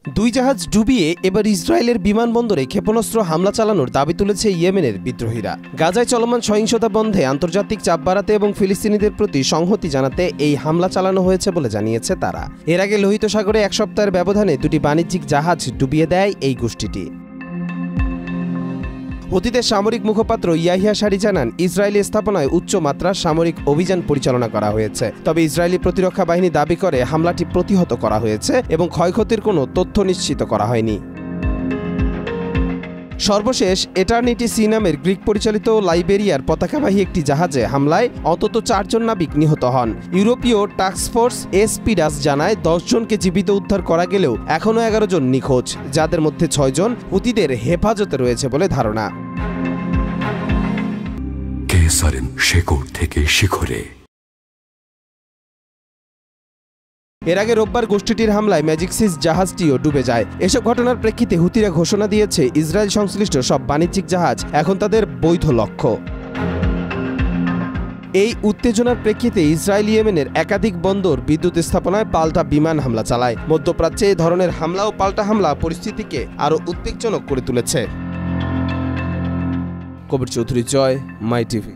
দুই জাহাজ ডুবিয়ে এবার ইসরায়েলের বিমানবন্দরে ক্ষেপণাস্ত্র হামলা চালানোর দাবি তুলেছে ইয়েমেনের বিদ্রোহীরা। গাজায় চলমান সহিংসতা বন্ধে আন্তর্জাতিক চাপ বাড়াতে এবং ফিলিস্তিনিদের প্রতি সংহতি জানাতে এই হামলা চালানো হয়েছে বলে জানিয়েছে তারা। এর আগে লোহিত সাগরে এক সপ্তাহের ব্যবধানে দুটি বাণিজ্যিক জাহাজ ডুবিয়ে দেয় এই গোষ্ঠীটি। হুতিদের সামরিক মুখপাত্র ইয়াহিয়া সারি জানান, ইসরায়েলি স্থাপনায় উচ্চমাত্রার সামরিক অভিযান পরিচালনা করা হয়েছে। তবে ইসরায়েলি প্রতিরক্ষা বাহিনী দাবি করে হামলাটি প্রতিহত করা হয়েছে এবং ক্ষয়ক্ষতির কোনো তথ্য নিশ্চিত করা হয়নি। সর্বশেষ এটার্নিটি সি নামের গ্রিক পরিচালিত লাইবেরিয়ার পতাকাবাহী একটি জাহাজে হামলায় অন্তত 4 জন নাবিক নিহত হন। ইউরোপীয় টাস্কফোর্স এসপিডাস জানায় 10 জনকে জীবিত উদ্ধার করা গেলেও এখনও 11 জন নিখোঁজ, যাদের মধ্যে 6 জন হুতিদের হেফাজতে রয়েছে বলে ধারণা। শেকড় থেকে শিখরে। এর আগে রোববার গোষ্ঠীটির হামলায় ম্যাজিক সিস জাহাজটিও ডুবে যায়। এসব ঘটনার প্রেক্ষিতে হুতিরা ঘোষণা দিয়েছে ইসরায়েল সংশ্লিষ্ট সব বাণিজ্যিক জাহাজ এখন তাদের বৈধ লক্ষ্য। এই উত্তেজনার প্রেক্ষিতে ইসরায়েল ইয়েমেনের একাধিক বন্দর বিদ্যুৎ স্থাপনায় পাল্টা বিমান হামলা চালায়। মধ্যপ্রাচ্যে এই ধরনের হামলা ও পাল্টা হামলা পরিস্থিতিকে আরও উদ্বেগজনক করে তুলেছে। কবির চৌধুরী, জয়, মাই টিভি।